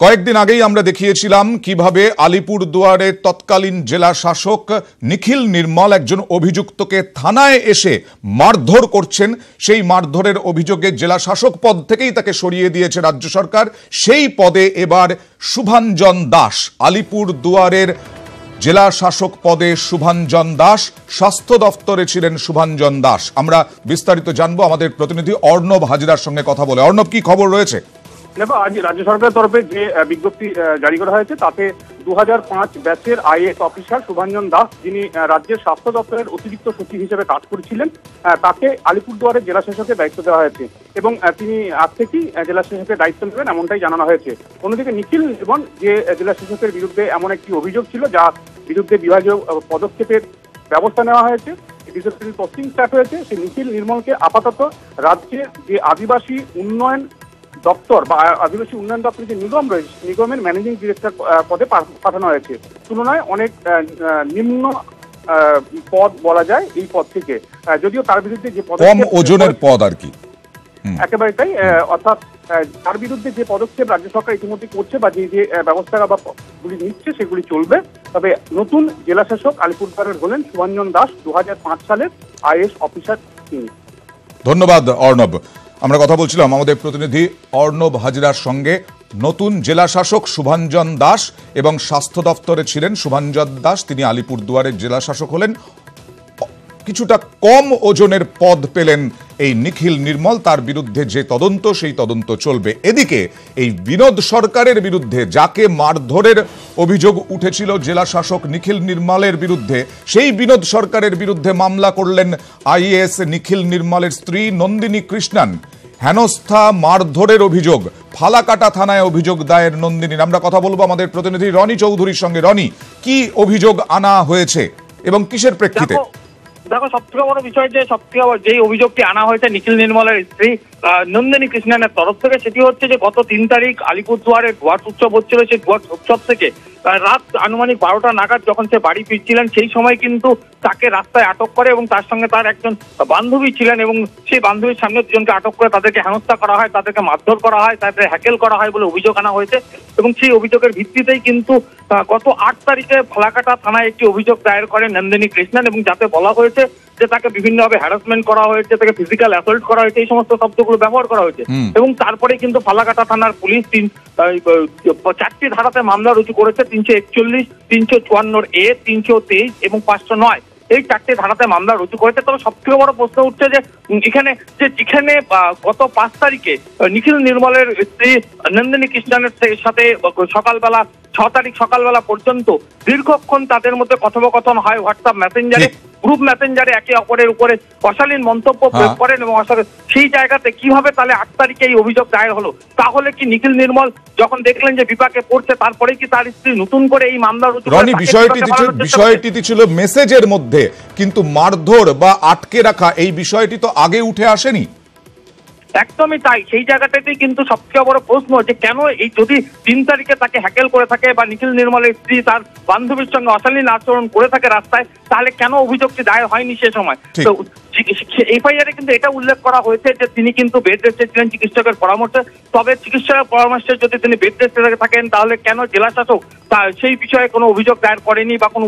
কয়েকদিন আগেই আমরা দেখিয়েছিলাম কিভাবে আলিপুরদুয়ারে তৎকালীন জেলা শাসক নিখিল নির্মল একজন অভিযুক্তকে থানায় এসে মারধর করছেন। সেই মারধরের অভিযোগে জেলা শাসক পদ থেকেই তাকে সরিয়ে দিয়েছে রাজ্য সরকার। সেই পদে এবার শুভাঞ্জন দাস, আলিপুরদুয়ারের জেলা শাসক পদে শুভাঞ্জন দাস, স্বাস্থ্য দপ্তরে ছিলেন শুভাঞ্জন দাস। আমরা বিস্তারিত জানবো আমাদের প্রতিনিধি অর্ণব হাজরার সঙ্গে কথা বলে। অর্ণব, কি খবর রয়েছে? দেখো, আজ রাজ্য সরকারের তরফে যে বিজ্ঞপ্তি জারি করা হয়েছে তাতে 2005 ব্যাচের আইএএস অফিসার শুভাঞ্জন দাস, যিনি রাজ্যের স্বাস্থ্য দপ্তরের অতিরিক্ত সচিব হিসেবে কাজ করেছিলেন, তাকে আলিপুরদুয়ারের জেলা শাসকের দায়িত্ব দেওয়া হয়েছে এবং তিনি আজ থেকেই জেলা শাসকের দায়িত্ব নেবেন এমনটাই জানানো হয়েছে। অন্যদিকে নিখিল নির্মল, যে জেলা শাসকের বিরুদ্ধে এমন একটি অভিযোগ ছিল যার বিরুদ্ধে বিভাগীয় পদক্ষেপের ব্যবস্থা নেওয়া হয়েছে, পোস্টিং স্টার্ট হয়েছে, সেই নিখিল নির্মলকে আপাতত রাজ্যের যে আদিবাসী উন্নয়ন দপ্তর বা আদিবাসী উন্নয়ন দপ্তরের যে নিগম রয়েছে, নিগমের ম্যানেজিং ডিরেক্টর পদে পাঠানো হয়েছে। তুলনায় অনেক নিম্ন পদ বলা যায় এই পদ থেকে, যদিও তার বিরুদ্ধে যে কম ওজনের পদ আর কি, একেবারে তাই। অর্থাৎ তার বিরুদ্ধে যে পদক্ষেপ রাজ্য সরকার ইতিমধ্যে করছে বা যে ব্যবস্থা বা গুলি নিচ্ছে সেগুলি চলবে। তবে নতুন জেলা শাসক আলিপুরদুয়ারের হলেন শুভাঞ্জন দাস, 2005 সালের আইএএস অফিসার তিনি। ধন্যবাদ অর্ণব। আমরা কথা বলছিলাম আমাদের প্রতিনিধি অর্ণব হাজরার সঙ্গে। নতুন জেলা শাসক শুভাঞ্জন দাস এবং স্বাস্থ্য দপ্তরে ছিলেন শুভাঞ্জন দাস, তিনি আলিপুরদুয়ারের জেলা শাসক হলেন। কিছুটা কম ওজনের পদ পেলেন এই নিখিল নির্মল, তার বিরুদ্ধে যে তদন্ত সেই তদন্ত চলবে। এদিকে এই বিনোদ সরকারের বিরুদ্ধে, যাকে মারধরের অভিযোগ উঠেছিল জেলা শাসক নিখিল নির্মলের বিরুদ্ধে, সেই বিনোদ সরকারের বিরুদ্ধে মামলা করলেন আইএএস নিখিল নির্মলের স্ত্রী নন্দিনী কৃষ্ণন। হেনস্থা, মারধরের অভিযোগ, ফালাকাটা থানায় অভিযোগ দায়ের নন্দিনীর। আমরা কথা বলবো আমাদের প্রতিনিধি রনি চৌধুরীর সঙ্গে। রনি, কি অভিযোগ আনা হয়েছে এবং কিসের প্রেক্ষিতে? দেখো, সবথেকে বড় বিষয় যে অভিযোগটি আনা হয়েছে নিখিল নির্মলের স্ত্রী নন্দিনী কৃষ্ণনের তরফ থেকে, সেটি হচ্ছে যে গত 3 তারিখ আলিপুরদুয়ারে ডুয়ার্স উৎসব হচ্ছিল। সেই ডুয়ার্স উৎসব থেকে রাত আনুমানিক 12টা নাগাদ যখন সে বাড়ি ফিরছিলেন, সেই সময় কিন্তু তাকে রাস্তায় আটক করে এবং তার সঙ্গে তার একজন বান্ধবী ছিলেন এবং সেই বান্ধবীর সামনে দুজনকে আটক করে তাদেরকে হেনস্থা করা হয়, তাদেরকে মারধর করা হয়, তাদের হ্যাকেল করা হয় বলে অভিযোগ আনা হয়েছে। এবং সেই অভিযোগের ভিত্তিতেই কিন্তু গত 8 তারিখে ফালাকাটা থানায় একটি অভিযোগ দায়ের করেন নন্দিনী কৃষ্ণন এবং যাতে বলা হয়েছে যে তাকে বিভিন্নভাবে হ্যারাসমেন্ট করা হয়েছে, তাকে ফিজিক্যাল অ্যাসল্ট করা হয়েছে, এই সমস্ত শব্দগুলো ব্যবহার করা হয়েছে। এবং তারপরে কিন্তু ফালাকাটা থানার পুলিশ 4টি ধারাতে মামলা রুজু করেছে, 341, 354A, 323 এবং 509। এই 4টে ধারাতে মামলা রুজু করেছে। তবে সবথেকে বড় প্রশ্ন উঠছে যে যেখানে গত 5 তারিখে নিখিল নির্মলের স্ত্রী নন্দিনী কৃষ্ণনের সাথে সকালবেলা 6 তারিখ সকালবেলা পর্যন্ত দীর্ঘক্ষণ তাদের মধ্যে কথোপকথন হয় হোয়াটসঅ্যাপ মেসেঞ্জারে, গ্রুপ মেসেঞ্জারে একে অপরের উপরে অশালীন মন্তব্য প্রয়োগ করেন এবং সেই জায়গাতে কিভাবে তাহলে 8 তারিখে এই অভিযোগ দায়ের হলো? তাহলে কি নিখিল নির্মল যখন দেখলেন যে বিপাকে পড়ছে, তারপরে কি তার স্ত্রী নতুন করে এই মামলা রুজু করেন? বিষয়টি ছিল মেসেজের মধ্যে, কিন্তু মারধর বা আটকে রাখা এই বিষয়টি তো আগে উঠে আসেনি। একদমই তাই। সেই জায়গাটাতেই কিন্তু সবচেয়ে বড় প্রশ্ন যে কেন এই যদি 3 তারিখে তাকে হ্যাকেল করে থাকে বা নিখিল নির্মলের স্ত্রী তার বান্ধবীর সঙ্গে অশালীন আচরণ করে থাকে রাস্তায়, তাহলে কেন অভিযোগটি দায়ের হয়নি সে সময়? তো এফআইআর কিন্তু এটা উল্লেখ করা হয়েছে যে তিনি কিন্তু বেড রেস্টে ছিলেন চিকিৎসকের পরামর্শে। তবে চিকিৎসকের পরামর্শে যদি তিনি বেড রেস্টে থাকেন, তাহলে কেন জেলা শাসক সেই বিষয়ে কোনো অভিযোগ দায়ের করেনি বা কোনো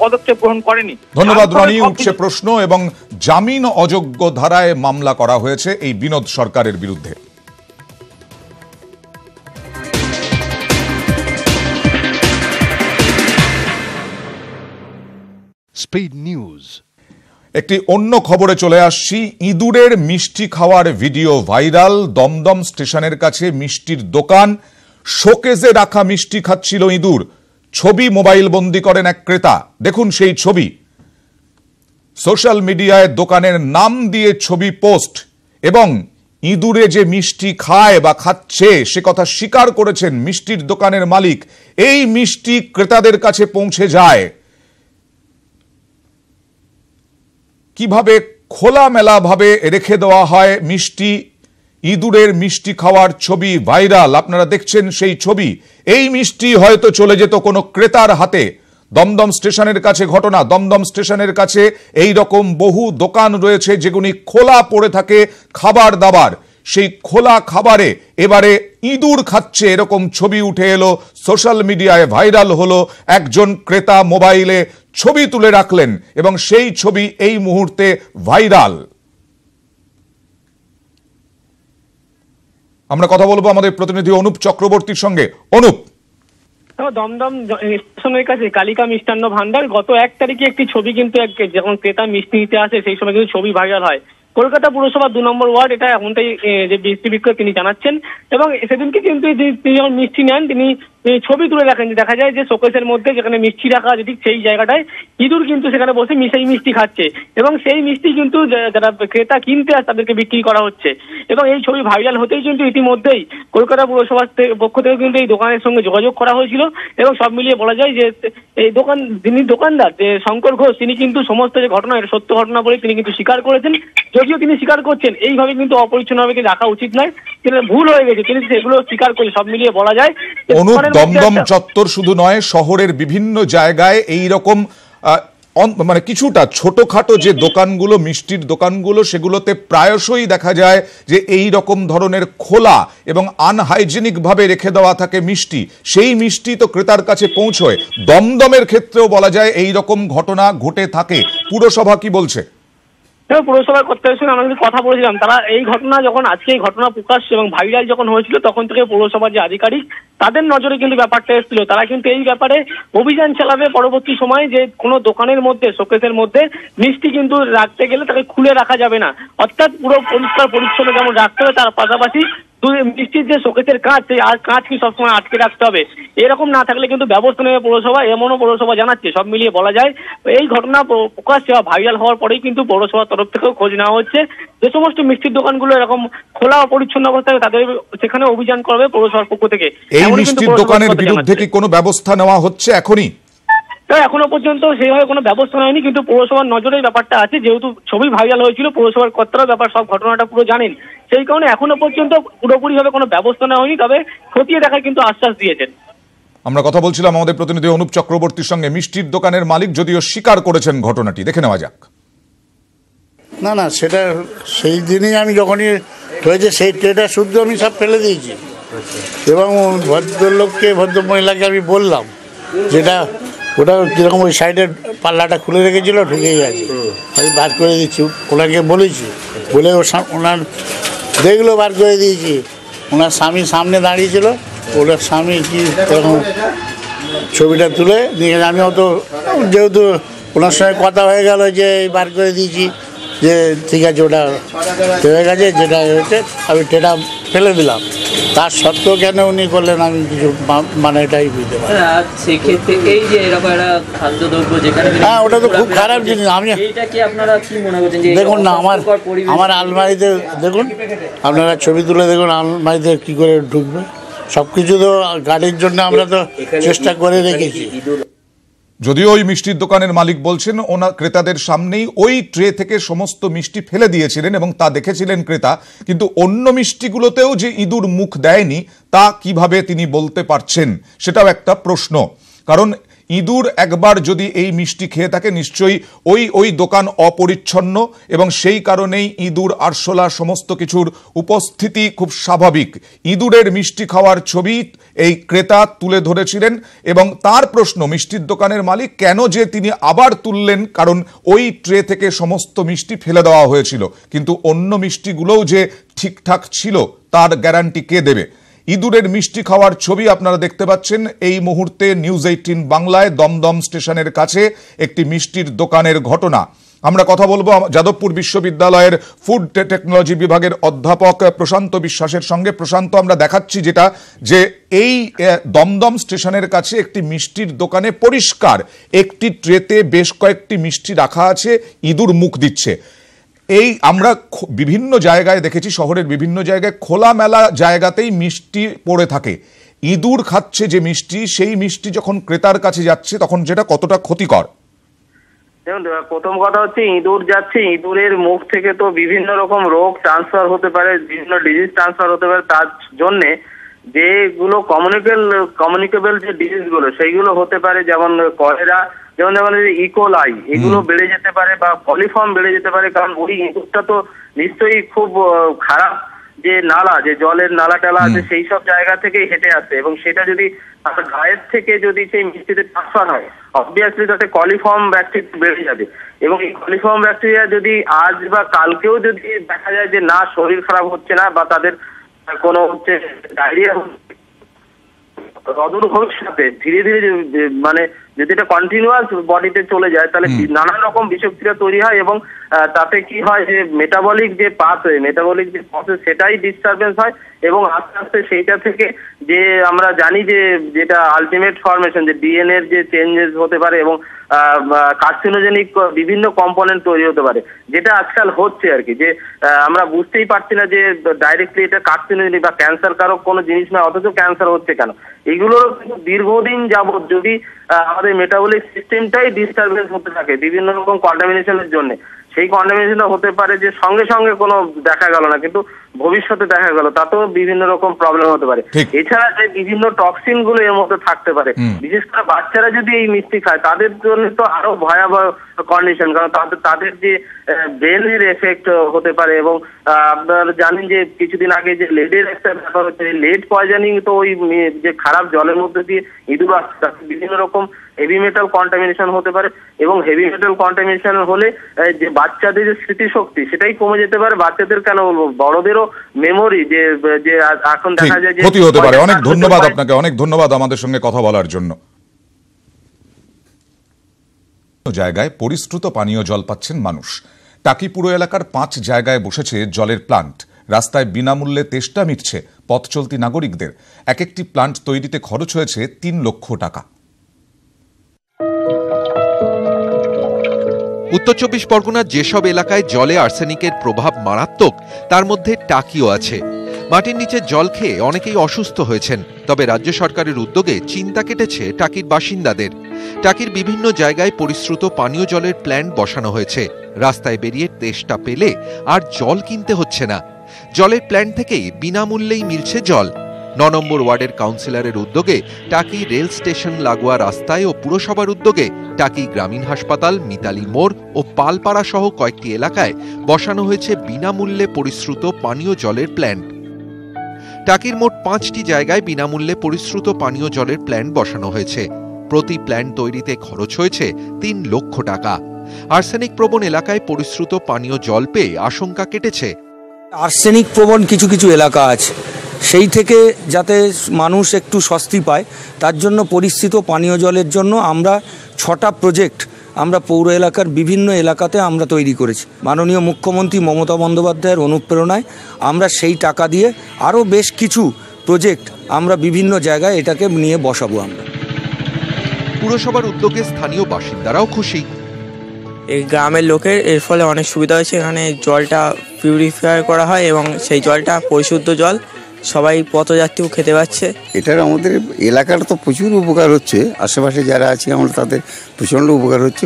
পদক্ষেপ গ্রহণ করেনি? ধন্যবাদ রনি। উঠছে প্রশ্ন এবং জামিন অযোগ্য ধারায় মামলা করা হয়েছে এই বিনোদ সরকারের বিরুদ্ধে। Speed news. একটি অন্য খবরে চলে আসছি। ইঁদুরের মিষ্টি খাওয়ার ভিডিও ভাইরাল। দমদম স্টেশনের কাছে মিষ্টির দোকান, শোকেজে রাখা মিষ্টি খাচ্ছিল ইঁদুর। ছবি মোবাইল বন্দি করেন এক ক্রেতা। দেখুন সেই ছবি। সোশ্যাল মিডিয়ায় দোকানের নাম দিয়ে ছবি পোস্ট এবং ইঁদুরে যে মিষ্টি খায় বা খাচ্ছে সে কথা স্বীকার করেছেন মিষ্টির দোকানের মালিক। এই মিষ্টি ক্রেতাদের কাছে পৌঁছে যায় কিভাবে? খোলামেলা ভাবে রেখে দেওয়া হয় মিষ্টি। ইঁদুরের মিষ্টি খাওয়ার ছবি ভাইরাল। আপনারা দেখছেন সেই ছবি। এই মিষ্টি হয়তো চলে যেত কোনো ক্রেতার হাতে। দমদম স্টেশনের কাছে ঘটনা। দমদম স্টেশনের কাছে এই রকম বহু দোকান রয়েছে যেগুলি খোলা পড়ে থাকে খাবার দাবার। সেই খোলা খাবারে এবারে ইঁদুর খাচ্ছে এরকম ছবি উঠে এলো, সোশ্যাল মিডিয়ায় ভাইরাল হলো। একজন ক্রেতা মোবাইলে ছবি তুলে রাখলেন এবং সেই ছবি এই মুহূর্তে ভাইরাল। আমরা কথা বলবো আমাদের প্রতিনিধি অনুপ চক্রবর্তীর সঙ্গে। অনুপ, দমদম স্টেশনের কাছে কালিকা মিষ্টান্ন ভান্ডার গত 1 তারিখে একটি ছবি কিন্তু যখন ক্রেতা মিষ্টি নিতে আসে সেই সময় কিন্তু ছবি ভাইরাল হয়। কলকাতা পুরসভার 2 নম্বর ওয়ার্ড এটা এমনটাই যে মিষ্টি বিক্রেতা তিনি জানাচ্ছেন। এবং সেদিনকে কিন্তু তিনি যখন মিষ্টি নেন তিনি ছবি তুলে রাখেন, যে দেখা যায় যে শোকেসের মধ্যে যেখানে মিষ্টি রাখা আছে ঠিক সেই জায়গাটায় ইঁদুর কিন্তু সেখানে বসে সেই মিষ্টি খাচ্ছে এবং সেই মিষ্টি কিন্তু যারা ক্রেতা কিনতে আসে তাদেরকে বিক্রি করা হচ্ছে। এবং এই ছবি ভাইরাল হতেই কিন্তু ইতিমধ্যেই কলকাতা পুরসভার পক্ষ থেকে কিন্তু এই দোকানের সঙ্গে যোগাযোগ করা হয়েছিল এবং সব মিলিয়ে বলা যায় যে এই যিনি দোকানদার যে শঙ্কর ঘোষ তিনি কিন্তু সমস্ত যে ঘটনা এটা সত্য ঘটনা বলে তিনি কিন্তু স্বীকার করেছেন। যদিও তিনি স্বীকার করছেন এইভাবে কিন্তু অপরিচ্ছন্নভাবে কিন্তু রাখা উচিত নয়, তিনি ভুল হয়ে গেছে, তিনি সেগুলো স্বীকার করে সব মিলিয়ে বলা যায় দমদম চত্বর শুধু নয়, শহরের বিভিন্ন জায়গায় এই রকম মানে কিছুটা ছোটখাটো যে দোকানগুলো, মিষ্টির দোকানগুলো, সেগুলোতে প্রায়শই দেখা যায় যে এই রকম ধরনের খোলা এবং আনহাইজেনিক ভাবে রেখে দেওয়া থাকে মিষ্টি। সেই মিষ্টি তো ক্রেতার কাছে পৌঁছয়। দমদমের ক্ষেত্রেও বলা যায় এই রকম ঘটনা ঘটে থাকে। পুরসভা কি বলছে? পুরসভার কর্তাদের সঙ্গে আমরা কিন্তু কথা বলেছিলাম, তারা এই ঘটনা যখন আজকে এই ঘটনা প্রকাশ এবং ভাইরাল যখন হয়েছিল তখন থেকে পৌরসভার যে আধিকারিক তাদের নজরে কিন্তু ব্যাপারটা এসেছিল। তারা কিন্তু এই ব্যাপারে অভিযান চালাবে পরবর্তী সময়, যে কোনো দোকানের মধ্যে শোকেসের মধ্যে মিষ্টি কিন্তু রাখতে গেলে তাকে খুলে রাখা যাবে না, অর্থাৎ পুরো পরিষ্কার পরিচ্ছন্ন যেমন রাখতে হবে তার পাশাপাশি মিষ্টির যে শোকেসের কাঁচ সেই কাঁচ কি সবসময় আটকে রাখতে হবে, এরকম না থাকলে কিন্তু ব্যবস্থা নেবে পৌরসভা, এমনও পৌরসভা জানাচ্ছে। সব মিলিয়ে বলা যায় এই ঘটনা প্রকাশ ভাইরাল হওয়ার পরেই কিন্তু পৌরসভার তরফ থেকেও খোঁজ নেওয়া হচ্ছে যে সমস্ত মিষ্টির দোকানগুলো এরকম খোলা অপরিচ্ছন্ন অবস্থায় তাদের সেখানে অভিযান করবে পৌরসভার পক্ষ থেকে। এই মিষ্টির দোকানের বিরুদ্ধে কি কোনো ব্যবস্থা নেওয়া হচ্ছে এখনই? এখনো পর্যন্ত সেইভাবে কোনো ব্যবস্থা নেয়নি, কিন্তু পৌরসভার নজরে ব্যাপারটা আছে, যেহেতু ছবি ভাইরাল হয়েছিল পৌরসভার কর্তারা ব্যাপার সব ঘটনাটা পুরো জানেন, সেই কারণে এখনো পর্যন্ত পুরোপুরি ভাবে কোনো ব্যবস্থা নেওয়া হয়নি, তবে খতিয়ে দেখার কিন্তু আশ্বাস দিয়েছেন। আমরা কথা বলছিলাম আমাদের প্রতিনিধি অনুপ চক্রবর্তীর সঙ্গে। মিষ্টির দোকানের মালিক যদিও স্বীকার করেছেন ঘটনাটি, দেখে নেওয়া যাক। না সেটা সেই দিনই আমি যখনই হয়েছে সেই ট্রেটা শুদ্ধ আমি সব ফেলে দিয়েছি এবং ভদ্রলোককে ভদ্রমহিলাকে আমি বললাম যেটা ওটা কীরকম ওই সাইডের পাল্লাটা খুলে রেখেছিল ঢুকেই গেছে, আমি বার করে দিচ্ছি, ওনাকে বলেছি বলে ওনার দেখলো বার করে দিয়েছি। ওনার স্বামী সামনে দাঁড়িয়েছিল, ওনার স্বামী কি এরকম ছবিটা তুলে নিয়ে গেছে। আমি অত যেহেতু ওনার সঙ্গে কথা হয়ে গেল যে বার করে দিয়েছি যে ঠিক আছে ওটা হয়ে গেছে, যেটা হয়েছে আমি টেটা ফেলে দিলাম, তার সত্ত্বেও কেন উনি করলেন আমি কিছু মানে এটাই বুঝতে পারি। সেক্ষেত্রে এই যে এরকম একটা খাদ্যদ্রব্য যেখানে হ্যাঁ ওটা তো খুব খারাপ জিনিস। আমি দেখুন না আমার আলমারিতে দেখুন, আপনারা ছবি তুলে দেখুন আলমারিতে কী করে ঢুকবে, সব কিছু তো গাড়ির জন্য আমরা তো চেষ্টা করে রেখেছি। যদিও ওই মিষ্টির দোকানের মালিক বলছেন ওনার ক্রেতাদের সামনেই ওই ট্রে থেকে সমস্ত মিষ্টি ফেলে দিয়েছিলেন এবং তা দেখেছিলেন ক্রেতা, কিন্তু অন্য মিষ্টিগুলোতেও যে ইঁদুর মুখ দেয়নি তা কিভাবে তিনি বলতে পারছেন সেটাও একটা প্রশ্ন। কারণ ইঁদুর একবার যদি এই মিষ্টি খেয়ে থাকে নিশ্চয়ই ওই দোকান অপরিচ্ছন্ন এবং সেই কারণেই ইঁদুর আরশোলা সমস্ত কিছুর উপস্থিতি খুব স্বাভাবিক। ইঁদুরের মিষ্টি খাওয়ার ছবি এই ক্রেতা তুলে ধরেছিলেন এবং তার প্রশ্ন মিষ্টির দোকানের মালিক কেন যে তিনি আবার তুললেন, কারণ ওই ট্রে থেকে সমস্ত মিষ্টি ফেলে দেওয়া হয়েছিল, কিন্তু অন্য মিষ্টিগুলোও যে ঠিকঠাক ছিল তার গ্যারান্টি কে দেবে? ইঁদুরের মিষ্টি খাওয়ার ছবি আপনারা দেখতে পাচ্ছেন এই মুহূর্তে নিউজ 18 বাংলায়। দমদম স্টেশনের কাছে একটি মিষ্টির দোকানের ঘটনা। আমরা কথা বলবো যাদবপুর বিশ্ববিদ্যালয়ের ফুড টেকনোলজি বিভাগের অধ্যাপক প্রশান্ত বিশ্বাসের সঙ্গে। প্রশান্ত, আমরা দেখাচ্ছি যেটা যে এই দমদম স্টেশনের কাছে একটি মিষ্টির দোকানে পরিষ্কার একটি ট্রেতে বেশ কয়েকটি মিষ্টি রাখা আছে, ইঁদুর মুখ দিচ্ছে। এই আমরা বিভিন্ন জায়গায় দেখেছি, শহরের বিভিন্ন জায়গায় খোলামেলা জায়গাতেই মিষ্টি পড়ে থাকে, ইঁদুর খাচ্ছে যে মিষ্টি, সেই মিষ্টি যখন ক্রেতার কাছে যাচ্ছে তখন যেটা কতটা ক্ষতিকর? দেখুন, প্রথম কথা হচ্ছে ইঁদুর যাচ্ছে, ইঁদুরের মুখ থেকে তো বিভিন্ন রকম রোগ ট্রান্সফার হতে পারে, বিভিন্ন ডিজিজ ট্রান্সফার হতে পারে, তার জন্যে যেগুলো কমিউনিকেবল যে ডিজিজগুলো সেইগুলো হতে পারে, যেমন কলেরা, যেমন ইকোলাই, এগুলো বেড়ে যেতে পারে বা কলিফর্ম বেড়ে যেতে পারে, কারণ ওই ইঁদুরটা তো নিশ্চয়ই খুব খারাপ যে নালা, যে জলের নালা টালা আছে সেই সব জায়গা থেকেই হেঁটে আসে, এবং সেটা যদি গায়ের থেকে যদি সেই মিষ্টিতে ট্রান্সফার হয়, অবভিয়াসলি তাতে কলিফর্ম ব্যাকটেরিয়া বেড়ে যাবে, এবং এই কলিফর্ম ব্যাকটেরিয়া যদি আজ বা কালকেও যদি দেখা যায় যে না শরীর খারাপ হচ্ছে না বা তাদের কোনো ডায়রিয়া অদূর ভবিষ্যতে ধীরে ধীরে মানে যদি এটা কন্টিনিউয়াস বডিতে চলে যায় তাহলে নানান রকম বিষক্রিয়া তৈরি হয়, এবং তাতে কি হয় যে মেটাবলিক যে মেটাবলিক যে প্রসেস সেটাই ডিস্টারবেন্স হয়, এবং আস্তে আস্তে সেইটা থেকে যে আমরা জানি যে যেটা আলটিমেট ফরমেশন, যে ডিএনএ এর যে চেঞ্জেস হতে পারে এবং কার্সিনোজেনিক বিভিন্ন কম্পোনেন্ট তৈরি হতে পারে, যেটা আজকাল হচ্ছে আর কি, যে আমরা বুঝতেই পারছি না যে ডাইরেক্টলি এটা কার্সিনোজেনিক বা ক্যান্সার কারক কোনো জিনিস না, অথচ ক্যান্সার হচ্ছে কেন। এগুলোর দীর্ঘদিন যাবত যদি আমাদের মেটাবলিক সিস্টেমটাই ডিস্টারবেন্স হতে থাকে বিভিন্ন রকম কন্টামিনেশনের জন্য, সেই কন্টামিনেশনটা হতে পারে যে সঙ্গে সঙ্গে কোনো দেখা গেল না কিন্তু ভবিষ্যতে দেখা গেল, তাতেও বিভিন্ন রকম প্রবলেম হতে পারে। এছাড়া যে বিভিন্ন টক্সিন গুলো এর মধ্যে থাকতে পারে, বিশেষ করে বাচ্চারা যদি এই মিষ্টি খায় তাদের জন্য তো আরো ভয়াবহ কন্ডিশন, কারণ তাদের যে ব্রেনের এফেক্ট হতে পারে, এবং আপনারা জানেন যে কিছুদিন আগে যে লেডের একটা ব্যাপার হচ্ছে, লেড পয়জনিং, তো ওই যে খারাপ জলের মধ্যে দিয়ে ইঁদুর আসছে, বিভিন্ন রকম হেভি মেটাল কন্টামিনেশন হতে পারে, এবং হেভি মেটাল কন্টামিনেশন হলে যে বাচ্চাদের যে স্মৃতিশক্তি সেটাই কমে যেতে পারে, বাচ্চাদের কেন বলবো বড়দেরও মেমোরি যে এখন দেখা যায় যে ক্ষতি হতে পারে। অনেক ধন্যবাদ আপনাকে, অনেক ধন্যবাদ আমাদের সঙ্গে কথা বলার জন্য। জায়গায় পরিশ্রুত পানীয় জল পাচ্ছেন মানুষ। টাকি পুরো এলাকার 5 জায়গায় বসেছে জলের প্লান্ট। রাস্তায় বিনামূল্যে তেষ্টা মিটছে পথ চলতি নাগরিকদের। এক একটি প্লান্ট তৈরিতে খরচ হয়েছে 3 লক্ষ টাকা। উত্তর 24 পরগনার যেসব এলাকায় জলে আর্সেনিকের প্রভাব মারাত্মক তার মধ্যে টাকিও আছে। মাটির নিচে জল খেয়ে অনেকেই অসুস্থ হয়েছেন। তবে রাজ্য সরকারের উদ্যোগে চিন্তা কেটেছে টাকির বাসিন্দাদের। টাকির বিভিন্ন জায়গায় পরিশ্রুত পানীয় জলের প্ল্যান্ট বসানো হয়েছে। রাস্তায় বেরিয়ে তেষ্টা পেলে আর জল কিনতে হচ্ছে না। জলের প্ল্যান্ট থেকেই বিনামূল্যেই মিলছে জল। 9 নম্বর ওয়ার্ডের কাউন্সিলরের উদ্যোগে টাকি রেল স্টেশন লাগোয়া রাস্তায় ও পুরসভার উদ্যোগে টাকি গ্রামীণ হাসপাতাল, মিতালি মোড় ও পালপাড়া সহ কয়েকটি এলাকায় বসানো হয়েছে বিনামূল্যে পরিশ্রুত পানীয় জলের প্ল্যান্ট। টাকির মোট 5টি জায়গায় বিনামূল্যে পরিশ্রুত পানীয় জলের প্ল্যান্ট বসানো হয়েছে। প্রতি প্ল্যান্ট তৈরিতে খরচ হয়েছে 3 লক্ষ টাকা। আর্সেনিক প্রবণ এলাকায় পরিশ্রুত পানীয় জল পেয়ে আশঙ্কা কেটেছে। আর্সেনিক প্রবণ কিছু কিছু এলাকা আছে, সেই থেকে যাতে মানুষ একটু স্বস্তি পায় তার জন্য পরিশ্রুত পানীয় জলের জন্য আমরা 6টা প্রজেক্ট আমরা পৌর এলাকার বিভিন্ন এলাকাতে আমরা তৈরি করেছি। মাননীয় মুখ্যমন্ত্রী মমতা বন্দ্যোপাধ্যায়ের অনুপ্রেরণায় আমরা সেই টাকা দিয়ে আরও বেশ কিছু প্রজেক্ট আমরা বিভিন্ন জায়গায় এটাকে নিয়ে বসাবো। আমরা পুরসভার উদ্যোগে স্থানীয় বাসিন্দারাও খুশি। এই গ্রামের লোকের এর ফলে অনেক সুবিধা হয়েছে। এখানে জলটা পিউরিফাই করা হয় এবং সেই জলটা পরিশুদ্ধ জল সবাই পথযাত্রীও খেতে পাচ্ছে। এটার আমাদের এলাকার তো প্রচুর উপকার হচ্ছে, আশেপাশে যারা আছে আমরা তাদের প্রচণ্ড উপকার হচ্ছে।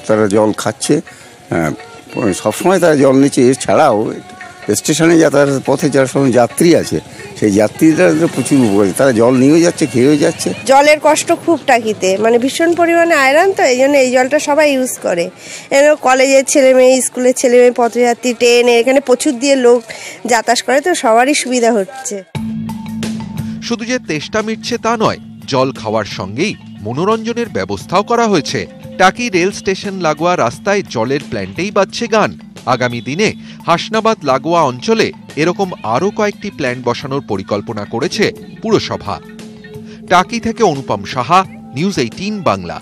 তারা জল খাচ্ছে, সবসময় তারা জল নিচ্ছে। এছাড়াও স্টেশনে যাতায়াতের পথে যারা সব যাত্রী আছে সেই যাত্রীরা প্রচুর উপকার, তারা জল নিয়েও যাচ্ছে, খেয়েও যাচ্ছে। জলের কষ্ট খুব টাকিতে, মানে ভীষণ পরিমাণে আয়রন, তো এই জন্য এই জলটা সবাই ইউজ করে। কলেজের ছেলে মেয়ে, স্কুলের ছেলে মেয়ে, পথযাত্রী, ট্রেনে এখানে প্রচুর দিয়ে লোক যাতায়াত করে, তো সবারই সুবিধা হচ্ছে। শুধু যে তেষ্টা মিটছে তা নয়, জল খাওয়ার সঙ্গেই মনোরঞ্জনের ব্যবস্থাও করা হয়েছে। টাকি রেল স্টেশন লাগোয়া রাস্তায় জলের প্ল্যান্টেই বাজছে গান। আগামী দিনে হাসনাবাদ লাগোয়া অঞ্চলে এরকম আরও কয়েকটি প্ল্যান্ট বসানোর পরিকল্পনা করেছে পুরসভা। টাকি থেকে অনুপম সাহা, নিউজ 18 বাংলা।